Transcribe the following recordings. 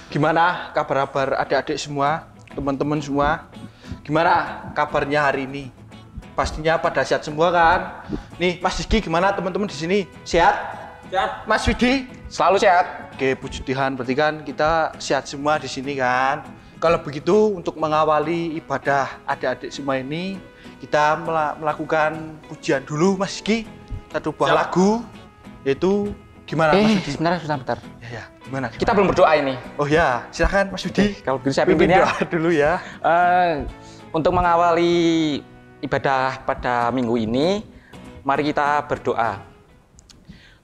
Gimana kabar-kabar adik-adik semua, teman-teman semua? Gimana kabarnya hari ini? Pastinya pada sehat semua kan? Nih, Mas Rizky gimana teman-teman di sini? Sehat? Sehat. Mas Widi? Selalu sehat. Oke, puji Tuhan, berarti kan kita sehat semua di sini kan? Kalau begitu, untuk mengawali ibadah adik-adik semua ini, kita melakukan pujian dulu, Mas Rizky. Satu buah lagu, yaitu gimana Mas Widi? Sebentar. Ya, gimana? Kita belum berdoa ini. Oh ya, silakan Mas Widi. Kalau begitu saya pimpin ya. Doa dulu ya. Untuk mengawali ibadah pada minggu ini, mari kita berdoa.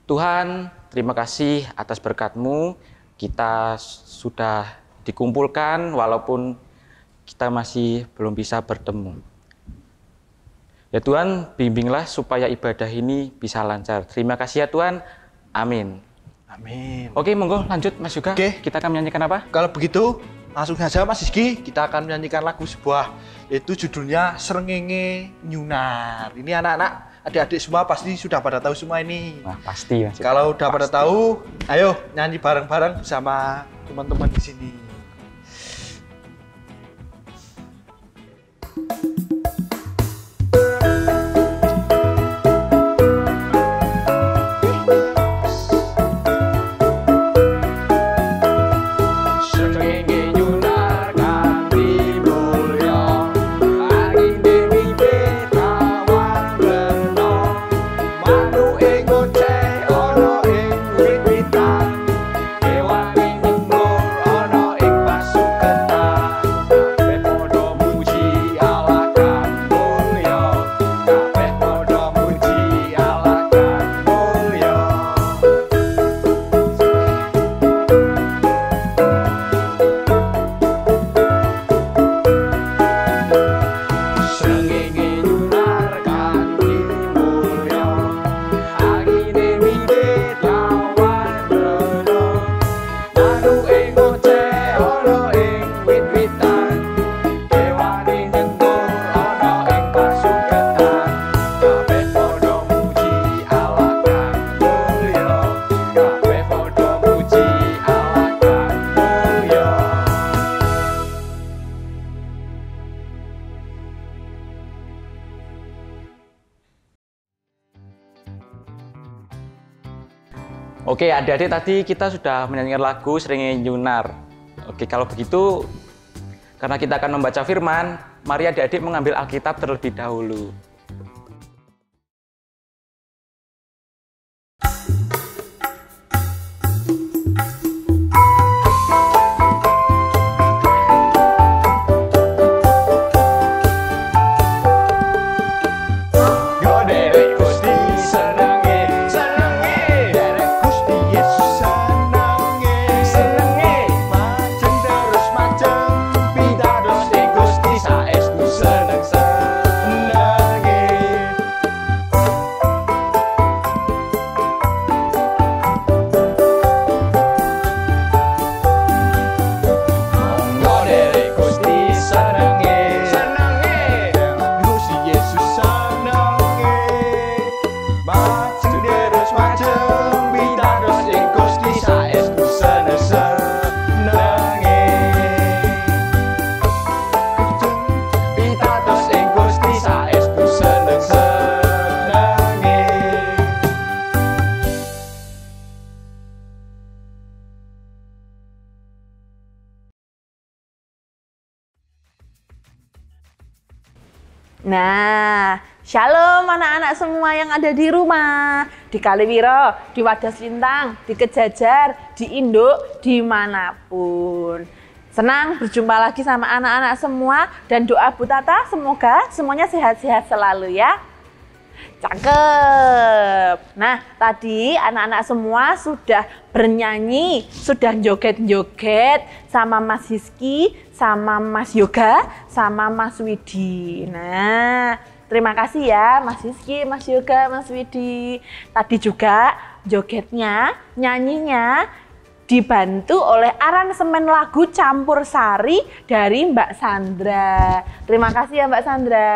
Tuhan, terima kasih atas berkat-Mu. Kita sudah dikumpulkan walaupun kita masih belum bisa bertemu. Ya Tuhan, bimbinglah supaya ibadah ini bisa lancar. Terima kasih ya Tuhan. Amin. Amin. Oke, monggo lanjut Mas Yoga. Oke. Kita akan menyanyikan apa? Kalau begitu, langsung saja Mas Rizky, kita akan menyanyikan lagu sebuah, yaitu judulnya Srengenge Nyunar. Ini anak-anak, adik-adik semua pasti sudah pada tahu semua ini. Wah, pasti ya. Kalau udah pada tahu, ayo nyanyi bareng-bareng bersama teman-teman di sini. Oke, adik-adik tadi kita sudah menyanyikan lagu Srengenge Nyunar. Oke, kalau begitu, karena kita akan membaca firman, mari adik-adik mengambil Alkitab terlebih dahulu. Nah, shalom anak-anak semua yang ada di rumah, di Kaliwiro, di Wadas Lintang, di Kejajar, di Induk, dimanapun. Senang berjumpa lagi sama anak-anak semua dan doa Bu Tata semoga semuanya sehat-sehat selalu ya. Cakep. Nah, tadi anak-anak semua sudah bernyanyi, sudah joget-joget sama Mas Rizky, sama Mas Yoga, sama Mas Widi. Nah, terima kasih ya Mas Rizky, Mas Yoga, Mas Widi. Tadi juga jogetnya, nyanyinya dibantu oleh aransemen lagu campur sari dari Mbak Sandra. Terima kasih ya Mbak Sandra.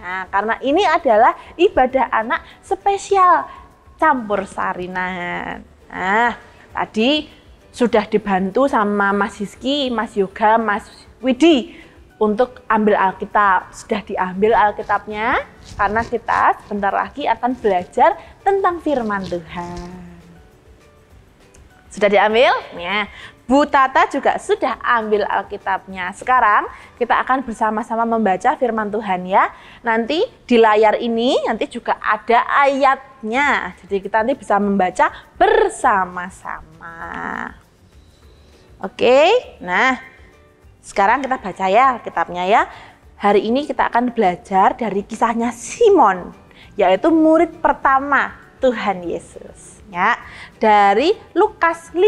Nah, karena ini adalah ibadah anak spesial campur sari. Nah, tadi sudah dibantu sama Mas Hizki, Mas Yoga, Mas Widi untuk ambil Alkitab. Sudah diambil Alkitabnya karena kita sebentar lagi akan belajar tentang firman Tuhan. Sudah diambil? Ya. Bu Tata juga sudah ambil Alkitabnya. Sekarang kita akan bersama-sama membaca firman Tuhan ya. Nanti di layar ini nanti juga ada ayatnya. Jadi kita nanti bisa membaca bersama-sama. Oke, nah sekarang kita baca ya Alkitabnya ya. Hari ini kita akan belajar dari kisahnya Simon, yaitu murid pertama Tuhan Yesus. Ya, dari Lukas 5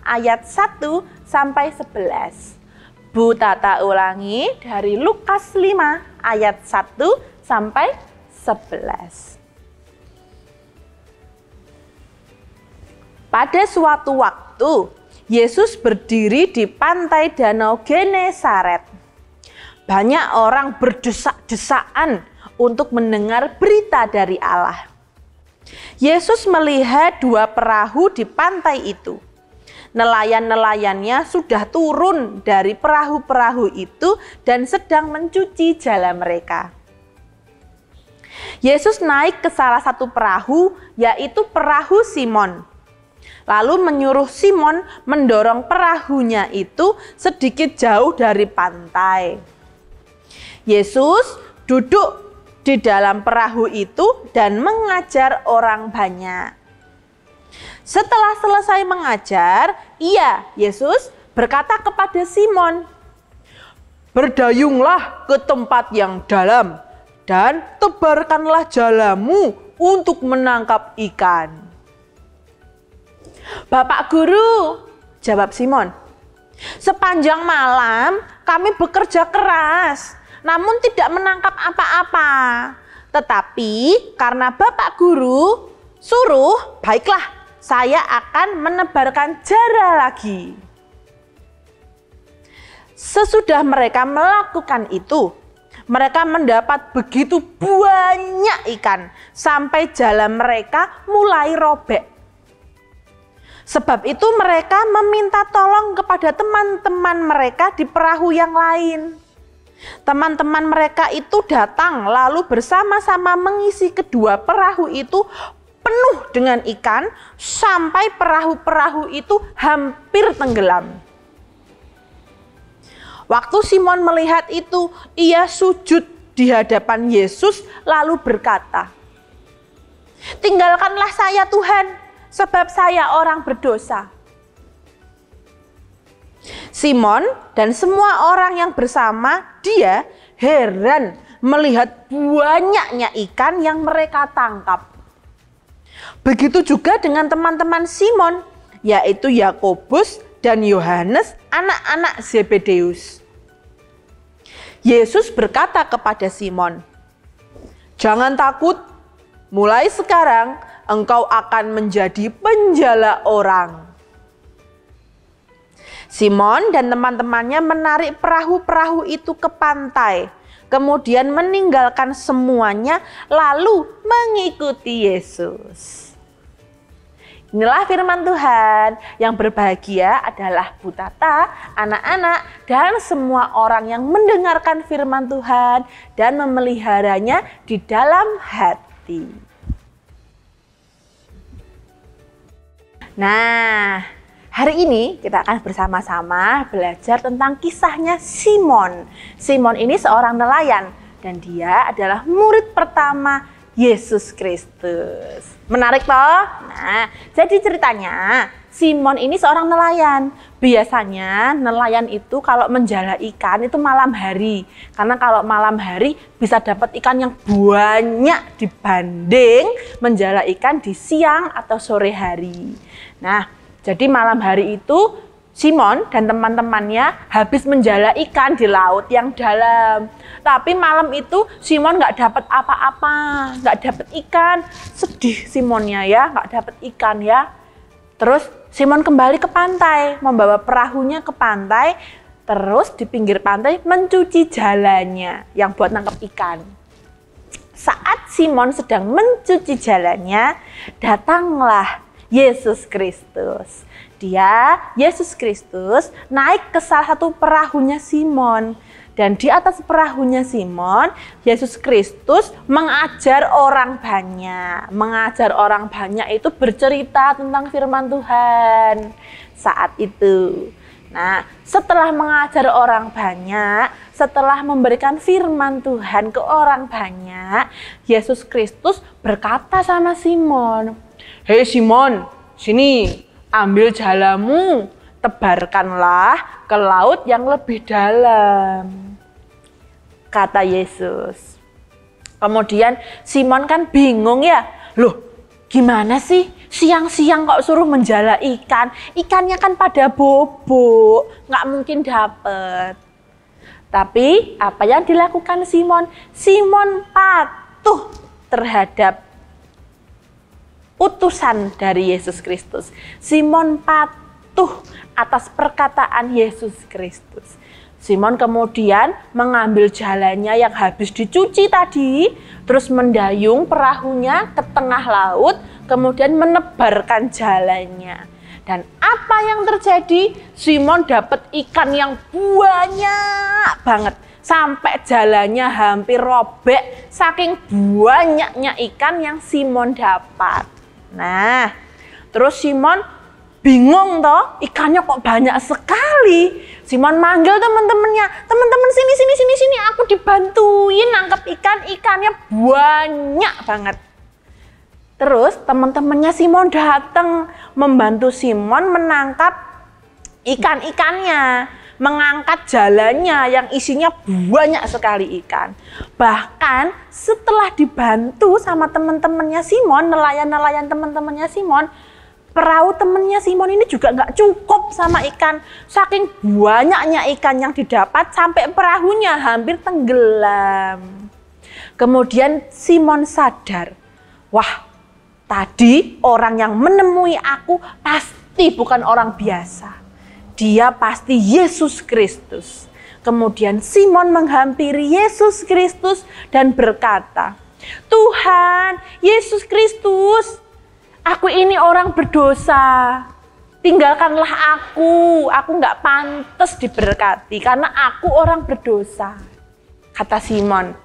ayat 1 sampai 11. Bu Tata ulangi dari Lukas 5 ayat 1 sampai 11. Pada suatu waktu, Yesus berdiri di pantai Danau Genesaret. Banyak orang berdesak-desakan untuk mendengar berita dari Allah. Yesus melihat 2 perahu di pantai itu. Nelayan-nelayannya sudah turun dari perahu-perahu itu dan sedang mencuci jala mereka. Yesus naik ke salah satu perahu, yaitu perahu Simon. Lalu menyuruh Simon mendorong perahunya itu sedikit jauh dari pantai. Yesus duduk di dalam perahu itu dan mengajar orang banyak. Setelah selesai mengajar, Yesus berkata kepada Simon, "Berdayunglah ke tempat yang dalam dan tebarkanlah jalamu untuk menangkap ikan." "Bapak Guru," jawab Simon, "sepanjang malam kami bekerja keras, namun tidak menangkap apa-apa. Tetapi karena Bapak Guru suruh, baiklah, saya akan menebarkan jala lagi." Sesudah mereka melakukan itu, mereka mendapat begitu banyak ikan sampai jala mereka mulai robek. Sebab itu mereka meminta tolong kepada teman-teman mereka di perahu yang lain. Teman-teman mereka itu datang lalu bersama-sama mengisi kedua perahu itu penuh dengan ikan sampai perahu-perahu itu hampir tenggelam. Waktu Simon melihat itu, ia sujud di hadapan Yesus lalu berkata, "Tinggalkanlah saya Tuhan, sebab saya orang berdosa." Simon dan semua orang yang bersama dia heran melihat banyaknya ikan yang mereka tangkap. Begitu juga dengan teman-teman Simon, yaitu Yakobus dan Yohanes, anak-anak Zebedeus. Yesus berkata kepada Simon, "Jangan takut, mulai sekarang engkau akan menjadi penjala orang." Simon dan teman-temannya menarik perahu-perahu itu ke pantai, kemudian meninggalkan semuanya lalu mengikuti Yesus. Inilah firman Tuhan. Yang berbahagia adalah Bu Tata, anak-anak, dan semua orang yang mendengarkan firman Tuhan dan memeliharanya di dalam hati. Nah, hari ini kita akan bersama-sama belajar tentang kisahnya Simon. Simon ini seorang nelayan dan dia adalah murid pertama Yesus Kristus. Menarik toh? Nah, jadi ceritanya Simon ini seorang nelayan. Biasanya nelayan itu kalau menjala ikan itu malam hari. Karena kalau malam hari bisa dapat ikan yang banyak dibanding menjala ikan di siang atau sore hari. Nah, jadi malam hari itu Simon dan teman-temannya habis menjala ikan di laut yang dalam. Tapi malam itu Simon nggak dapat apa-apa, nggak dapat ikan. Sedih Simonnya ya, nggak dapat ikan ya. Terus Simon kembali ke pantai, membawa perahunya ke pantai. Terus di pinggir pantai mencuci jalannya yang buat nangkep ikan. Saat Simon sedang mencuci jalannya, datanglah Yesus Kristus. Yesus Kristus naik ke salah satu perahunya Simon. Dan di atas perahunya Simon, Yesus Kristus mengajar orang banyak. Mengajar orang banyak itu bercerita tentang firman Tuhan saat itu. Nah, setelah mengajar orang banyak, setelah memberikan firman Tuhan ke orang banyak, Yesus Kristus berkata sama Simon, "Hei Simon, sini, ambil jalamu, tebarkanlah ke laut yang lebih dalam," kata Yesus. Kemudian Simon kan bingung ya, loh gimana sih siang-siang kok suruh menjala ikan? Ikannya kan pada bobok, nggak mungkin dapet. Tapi apa yang dilakukan Simon? Simon patuh terhadap utusan dari Yesus Kristus. Simon patuh atas perkataan Yesus Kristus. Simon kemudian mengambil jalannya yang habis dicuci tadi, terus mendayung perahunya ke tengah laut, kemudian menebarkan jalannya. Dan apa yang terjadi? Simon dapat ikan yang banyak banget, sampai jalannya hampir robek, saking banyaknya ikan yang Simon dapat. Nah, terus Simon bingung toh, ikannya kok banyak sekali. Simon manggil teman-temannya, "Teman-teman sini, aku dibantuin nangkep ikan, ikannya banyak banget." Terus teman-temannya Simon datang membantu Simon menangkap ikan-ikannya, mengangkat jalannya yang isinya banyak sekali ikan. Bahkan setelah dibantu sama teman-temannya Simon, nelayan-nelayan teman-temannya Simon, perahu temennya Simon ini juga nggak cukup sama ikan. Saking banyaknya ikan yang didapat sampai perahunya hampir tenggelam. Kemudian Simon sadar, wah, tadi orang yang menemui aku pasti bukan orang biasa. Dia pasti Yesus Kristus. Kemudian Simon menghampiri Yesus Kristus dan berkata, "Tuhan, Yesus Kristus, aku ini orang berdosa, tinggalkanlah aku nggak pantas diberkati karena aku orang berdosa," kata Simon.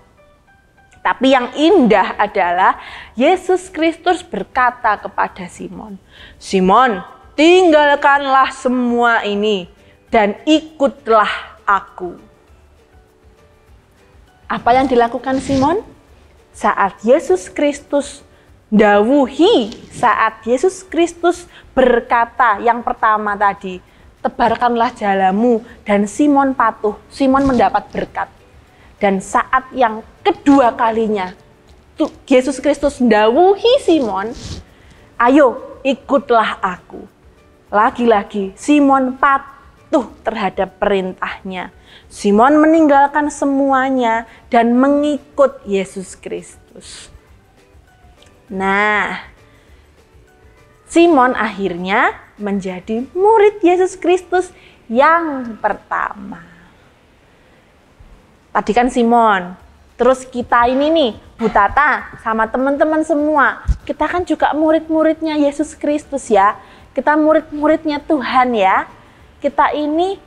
Tapi yang indah adalah Yesus Kristus berkata kepada Simon, "Simon, tinggalkanlah semua ini dan ikutlah aku." Apa yang dilakukan Simon? Saat Yesus Kristus saat Yesus Kristus berkata yang pertama tadi, "Tebarkanlah jalamu," dan Simon patuh, Simon mendapat berkat. Dan saat yang kedua kalinya, Yesus Kristus mendawuhi Simon, "Ayo ikutlah aku." Lagi-lagi Simon patuh terhadap perintahnya. Simon meninggalkan semuanya dan mengikut Yesus Kristus. Nah, Simon akhirnya menjadi murid Yesus Kristus yang pertama. Tadi kan Simon, terus kita ini nih, Bu Tata sama teman-teman semua, kita kan juga murid-muridnya Yesus Kristus ya. Kita murid-muridnya Tuhan ya. Kita ini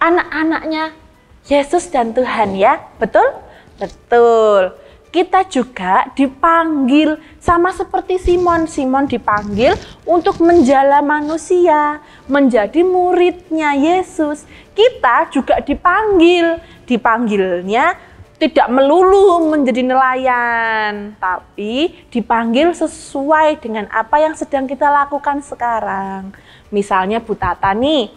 anak-anaknya Yesus dan Tuhan ya, betul? Betul. Kita juga dipanggil sama seperti Simon. Simon dipanggil untuk menjala manusia, menjadi muridnya Yesus. Kita juga dipanggilnya tidak melulu menjadi nelayan, tapi dipanggil sesuai dengan apa yang sedang kita lakukan sekarang. Misalnya Bu Tata nih,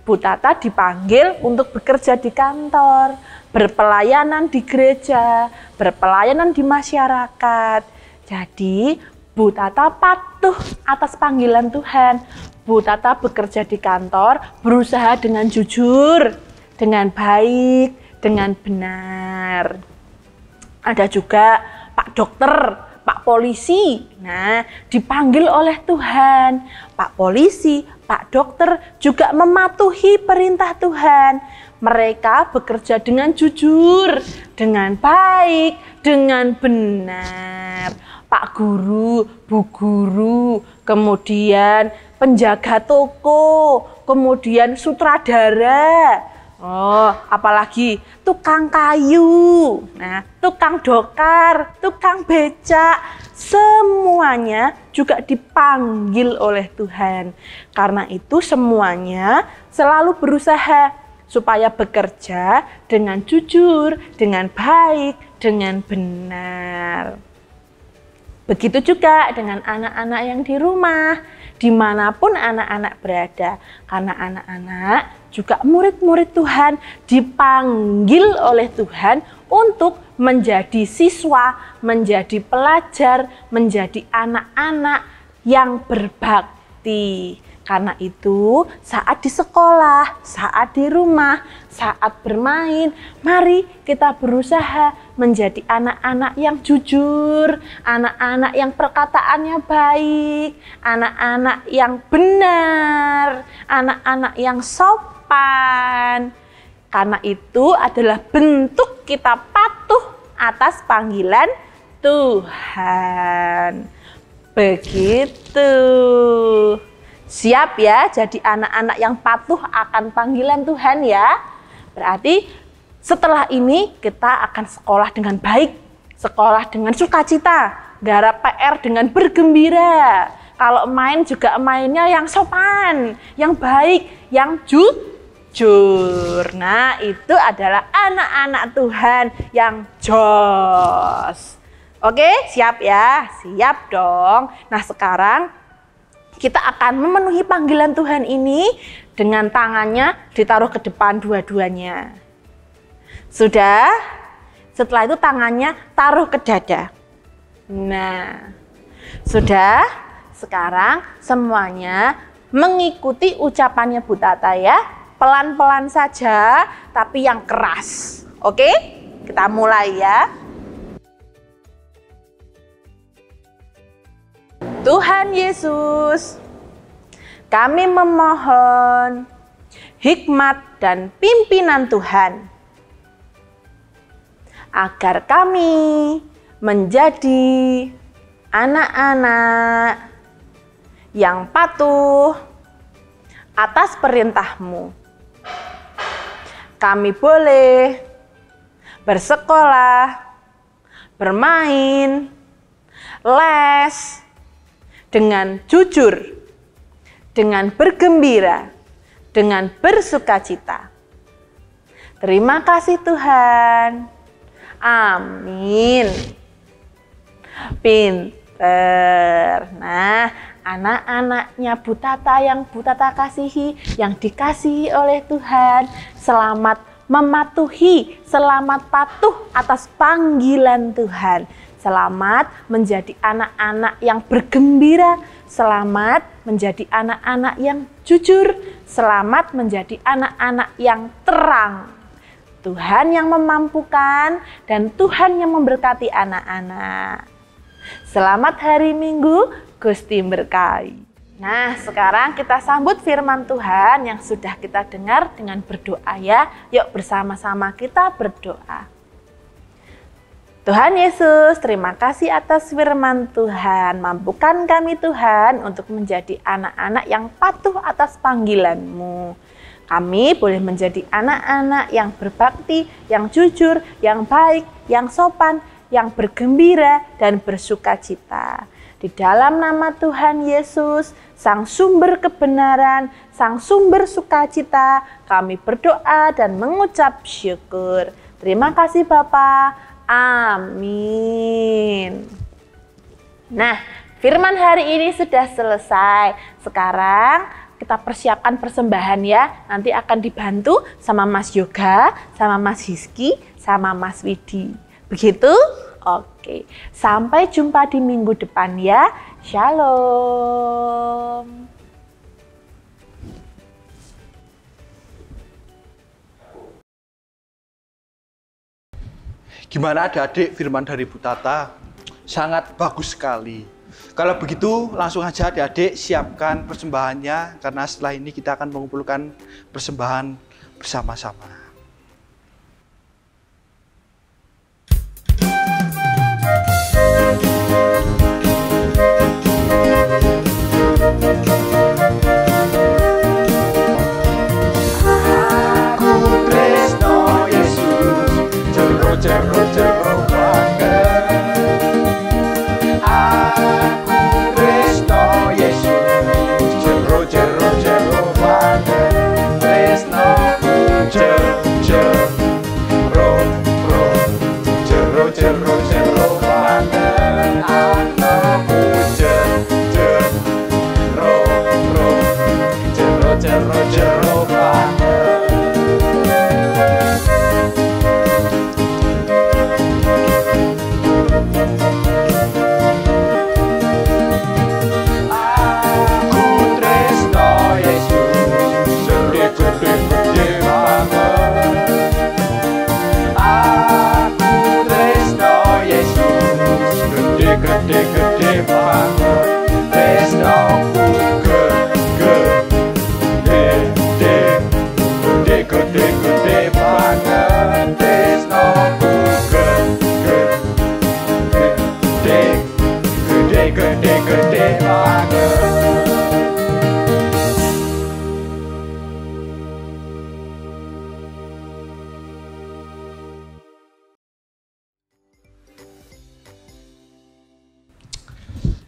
Bu Tata dipanggil untuk bekerja di kantor, berpelayanan di gereja, berpelayanan di masyarakat. Jadi Bu Tata patuh atas panggilan Tuhan. Bu Tata bekerja di kantor, berusaha dengan jujur, dengan baik, dengan benar. Ada juga Pak Dokter, Pak Polisi. Nah, dipanggil oleh Tuhan. Pak Polisi, Pak Dokter juga mematuhi perintah Tuhan. Mereka bekerja dengan jujur, dengan baik, dengan benar. Pak Guru, Bu Guru, kemudian penjaga toko, kemudian sutradara. Oh, apalagi tukang kayu, nah, tukang dokar, tukang becak, semuanya juga dipanggil oleh Tuhan. Karena itu semuanya selalu berusaha supaya bekerja dengan jujur, dengan baik, dengan benar. Begitu juga dengan anak-anak yang di rumah, dimanapun anak-anak berada. Karena anak-anak juga murid-murid Tuhan dipanggil oleh Tuhan untuk menjadi siswa, menjadi pelajar, menjadi anak-anak yang berbakti. Karena itu saat di sekolah, saat di rumah, saat bermain, mari kita berusaha menjadi anak-anak yang jujur, anak-anak yang perkataannya baik, anak-anak yang benar, anak-anak yang sopan. Karena itu adalah bentuk kita patuh atas panggilan Tuhan. Begitu. Siap ya jadi anak-anak yang patuh akan panggilan Tuhan ya. Berarti setelah ini kita akan sekolah dengan baik, sekolah dengan sukacita, garap PR dengan bergembira. Kalau main juga mainnya yang sopan, yang baik, yang jujur. Nah, itu adalah anak-anak Tuhan yang jos. Oke, siap ya? Siap dong. Nah, sekarang kita akan memenuhi panggilan Tuhan ini dengan tangannya ditaruh ke depan dua-duanya. Sudah? Setelah itu tangannya taruh ke dada. Nah, sudah? Sekarang semuanya mengikuti ucapannya Bu Tata ya. Pelan-pelan saja, tapi yang keras. Oke? Kita mulai ya. Tuhan Yesus, kami memohon hikmat dan pimpinan Tuhan agar kami menjadi anak-anak yang patuh atas perintah-Mu. Kami boleh bersekolah, bermain, les, dengan jujur, dengan bergembira, dengan bersukacita. Terima kasih Tuhan. Amin. Pinter. Nah, anak-anaknya Bu Tata yang Bu Tata kasihi, yang dikasihi oleh Tuhan, selamat mematuhi, selamat patuh atas panggilan Tuhan. Selamat menjadi anak-anak yang bergembira, selamat menjadi anak-anak yang jujur, selamat menjadi anak-anak yang terang. Tuhan yang memampukan dan Tuhan yang memberkati anak-anak. Selamat hari Minggu, Gusti berkahi. Nah, sekarang kita sambut firman Tuhan yang sudah kita dengar dengan berdoa ya. Yuk bersama-sama kita berdoa. Tuhan Yesus, terima kasih atas firman Tuhan. Mampukan kami Tuhan untuk menjadi anak-anak yang patuh atas panggilan-Mu. Kami boleh menjadi anak-anak yang berbakti, yang jujur, yang baik, yang sopan, yang bergembira, dan bersukacita. Di dalam nama Tuhan Yesus, Sang Sumber kebenaran, Sang Sumber sukacita, kami berdoa dan mengucap syukur. Terima kasih Bapa. Amin. Nah, firman hari ini sudah selesai. Sekarang kita persiapkan persembahan ya. Nanti akan dibantu sama Mas Yoga, sama Mas Hizki, sama Mas Widi. Begitu? Oke. Sampai jumpa di minggu depan ya. Shalom. Gimana adik-adik firman dari Bu Tata? Sangat bagus sekali. Kalau begitu langsung aja adik-adik siapkan persembahannya, karena setelah ini kita akan mengumpulkan persembahan bersama-sama.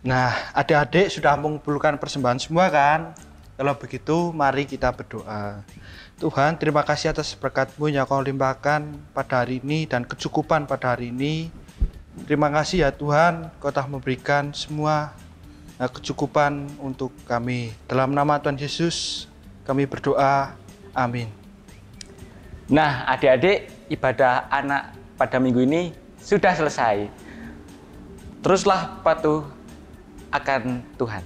Nah, adik-adik sudah mengumpulkan persembahan semua kan? Kalau begitu, mari kita berdoa. Tuhan, terima kasih atas berkat-Mu yang Kau limpahkan pada hari ini dan kecukupan pada hari ini. Terima kasih ya Tuhan, Kau telah memberikan semua kecukupan untuk kami. Dalam nama Tuhan Yesus, kami berdoa. Amin. Nah, adik-adik, ibadah anak pada minggu ini sudah selesai. Teruslah patuh akan Tuhan.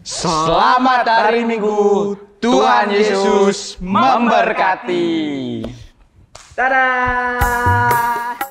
Selamat hari Minggu, Tuhan Yesus memberkati. Dadah.